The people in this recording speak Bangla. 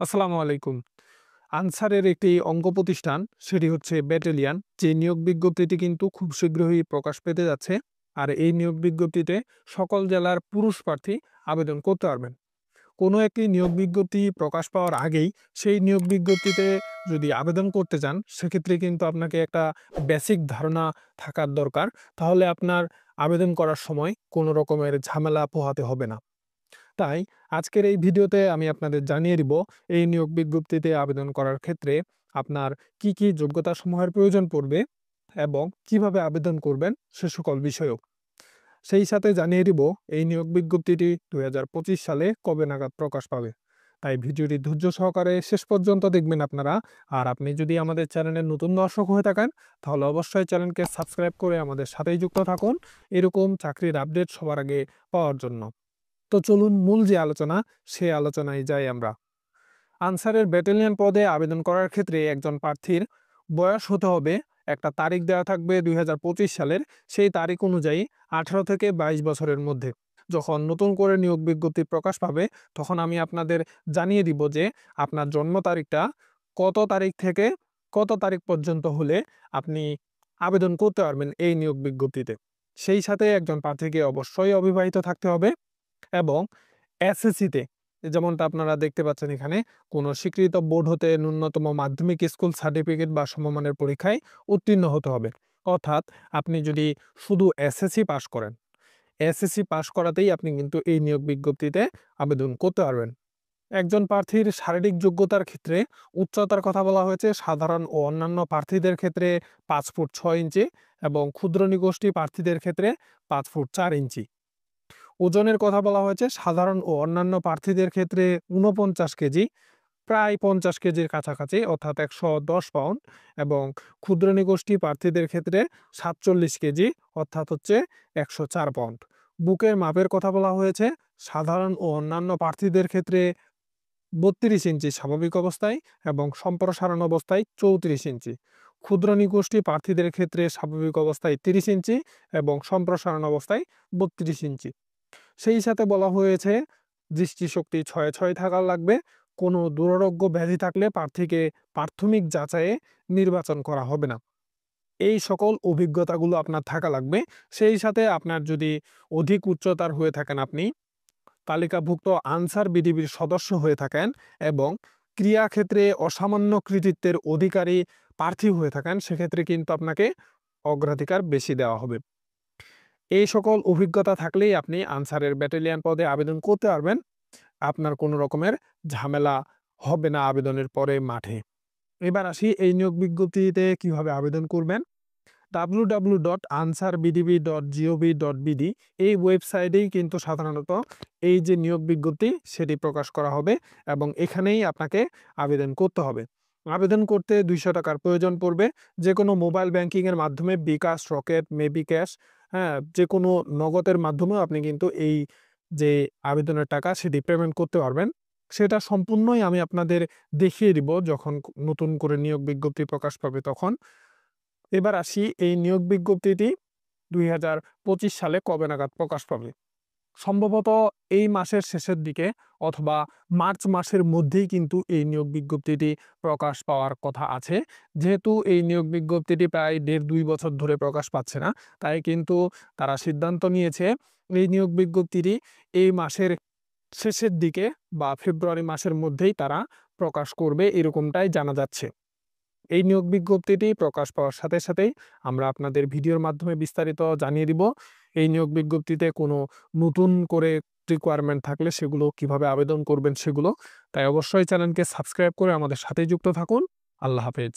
আসসালামু আলাইকুম। আনসারের একটি অঙ্গ প্রতিষ্ঠান সেটি হচ্ছে ব্যাটালিয়ন। যে নিয়োগ বিজ্ঞপ্তিটি কিন্তু খুব শীঘ্রই প্রকাশ পেতে যাচ্ছে। আর এই নিয়োগ বিজ্ঞপ্তিতে সকল জেলার পুরুষ প্রার্থী আবেদন করতে পারবেন। কোনো একটি নিয়োগ বিজ্ঞপ্তি প্রকাশ পাওয়ার আগেই সেই নিয়োগ বিজ্ঞপ্তিতে যদি আবেদন করতে চান, সেক্ষেত্রে কিন্তু আপনাকে একটা বেসিক ধারণা থাকার দরকার। তাহলে আপনার আবেদন করার সময় কোনো রকমের ঝামেলা পোহাতে হবে না। তাই আজকের এই ভিডিওতে আমি আপনাদের জানিয়ে দিব এই নিয়োগ বিজ্ঞপ্তিতে আবেদন করার ক্ষেত্রে আপনার কি যোগ্যতা সমূহের প্রয়োজন পড়বে এবং কিভাবে আবেদন করবেন সে সকল বিষয়ও। সেই সাথে জানিয়ে দিব এই নিয়োগ বিজ্ঞপ্তিটি 2025 সালে কবে নাগাদ প্রকাশ পাবে। তাই ভিডিওটি ধৈর্য সহকারে শেষ পর্যন্ত দেখবেন আপনারা। আর আপনি যদি আমাদের চ্যানেলের নতুন দর্শক হয়ে থাকেন, তাহলে অবশ্যই চ্যানেলকে সাবস্ক্রাইব করে আমাদের সাথেই যুক্ত থাকুন এরকম চাকরির আপডেট সবার আগে পাওয়ার জন্য। তো চলুন মূল যে আলোচনা, সে আলোচনায় যাই আমরা। আনসারের ব্যাটালিয়ন পদে আবেদন করার ক্ষেত্রে একজন প্রার্থীর বয়স হতে হবে, একটা তারিখ দেওয়া থাকবে 2025 সালের। সেই তারিখ অনুযায়ী 18 থেকে 22 বছরের মধ্যে। যখন নতুন করে নিয়োগ বিজ্ঞপ্তি প্রকাশ পাবে, তখন আমি আপনাদের জানিয়ে দিব যে আপনার জন্ম তারিখটা কত তারিখ থেকে কত তারিখ পর্যন্ত হলে আপনি আবেদন করতে পারবেন এই নিয়োগ বিজ্ঞপ্তিতে। সেই সাথে একজন প্রার্থীকে অবশ্যই অবিবাহিত থাকতে হবে এবং এসএসসিতে যেমনটা আপনারা দেখতে পাচ্ছেন এখানে, কোনো স্বীকৃত বোর্ড হতে ন্যূনতম মাধ্যমিক স্কুল সার্টিফিকেট বা সমমানের পরীক্ষায় উত্তীর্ণ হতে হবে। অর্থাৎ আপনি যদি শুধু এসএসসি পাস করেন, এসএসসি পাস করাতেই আপনি কিন্তু এই নিয়োগ বিজ্ঞপ্তিতে আবেদন করতে পারবেন। একজন প্রার্থীর শারীরিক যোগ্যতার ক্ষেত্রে উচ্চতার কথা বলা হয়েছে সাধারণ ও অন্যান্য প্রার্থীদের ক্ষেত্রে 5 ফুট 6 ইঞ্চি এবং ক্ষুদ্র নিগোষ্ঠী প্রার্থীদের ক্ষেত্রে 5 ফুট 4 ইঞ্চি। ওজনের কথা বলা হয়েছে সাধারণ ও অন্যান্য প্রার্থীদের ক্ষেত্রে ৪৯ কেজি, প্রায় 50 কেজির কাছাকাছি অর্থাৎ ১১০ পাউন্ড, এবং ক্ষুদ্র নিগোষ্ঠী প্রার্থীদের ক্ষেত্রে 47 কেজি অর্থাৎ হচ্ছে ১০৪ পাউন্ড। বুকের মাপের কথা বলা হয়েছে সাধারণ ও অন্যান্য প্রার্থীদের ক্ষেত্রে ৩২ ইঞ্চি স্বাভাবিক অবস্থায় এবং সম্প্রসারণ অবস্থায় ৩৪ ইঞ্চি। ক্ষুদ্র নিগোষ্ঠী প্রার্থীদের ক্ষেত্রে স্বাভাবিক অবস্থায় ৩০ ইঞ্চি এবং সম্প্রসারণ অবস্থায় ৩২ ইঞ্চি। সেই সাথে বলা হয়েছে দৃষ্টিশক্তি ৬/৬ থাকা লাগবে। কোনো দুরারোগ্য ব্যাধি থাকলে প্রার্থীকে প্রাথমিক যাচাইয়ে নির্বাচন করা হবে না। এই সকল অভিজ্ঞতাগুলো আপনার থাকা লাগবে। সেই সাথে আপনার যদি অধিক উচ্চতার হয়ে থাকেন, আপনি তালিকাভুক্ত আনসার বিডিবির সদস্য হয়ে থাকেন এবং ক্রীড়াক্ষেত্রে অসামান্য কৃতিত্বের অধিকারী প্রার্থী হয়ে থাকেন, সেক্ষেত্রে কিন্তু আপনাকে অগ্রাধিকার বেশি দেওয়া হবে। এই সকল অভিজ্ঞতা থাকলেই আপনি আনসারের ব্যাটালিয়ন পদে আবেদন করতে পারবেন। আপনার কোনো রকমের ঝামেলা হবে না আবেদনের পরে মাঠে। এবার আসি এই নিয়োগ বিজ্ঞপ্তিতে কিভাবে আবেদন করবেন। www.ansarbdb.gov.bd এই ওয়েবসাইটেই কিন্তু সাধারণত এই যে নিয়োগ বিজ্ঞপ্তি সেটি প্রকাশ করা হবে এবং এখানেই আপনাকে আবেদন করতে হবে। আবেদন করতে 200 টাকার প্রয়োজন পড়বে। যে কোনো মোবাইল ব্যাংকিংয়ের মাধ্যমে বিকাশ, রকেট, মেবি ক্যাশ, হ্যাঁ, যে কোনো নগদের মাধ্যমেও আপনি কিন্তু এই যে আবেদনের টাকা সেটি পেমেন্ট করতে পারবেন। সেটা সম্পূর্ণই আমি আপনাদের দেখিয়ে দিব যখন নতুন করে নিয়োগ বিজ্ঞপ্তি প্রকাশ পাবে তখন। এবার আসি এই নিয়োগ বিজ্ঞপ্তিটি 2025 সালে কবে নাগাদ প্রকাশ পাবে। সম্ভবত এই মাসের শেষের দিকে অথবা মার্চ মাসের মধ্যেই কিন্তু এই নিয়োগ বিজ্ঞপ্তিটি প্রকাশ পাওয়ার কথা আছে। যেহেতু এই নিয়োগ বিজ্ঞপ্তিটি প্রায় ১.৫-২ বছর ধরে প্রকাশ পাচ্ছে না, তাই কিন্তু তারা সিদ্ধান্ত নিয়েছে এই নিয়োগ বিজ্ঞপ্তিটি এই মাসের শেষের দিকে বা ফেব্রুয়ারি মাসের মধ্যেই তারা প্রকাশ করবে, এরকমটাই জানা যাচ্ছে। এই নিয়োগ বিজ্ঞপ্তিটি প্রকাশ পাওয়ার সাথে সাথেই আমরা আপনাদের ভিডিওর মাধ্যমে বিস্তারিত জানিয়ে দিব। এই নিয়োগ বিজ্ঞপ্তিতে কোনো নতুন করে রিকোয়ারমেন্ট থাকলে সেগুলো কিভাবে আবেদন করবেন সেগুলো। তাই অবশ্যই চ্যানেলকে সাবস্ক্রাইব করে আমাদের সাথেই যুক্ত থাকুন। আল্লাহ হাফেজ।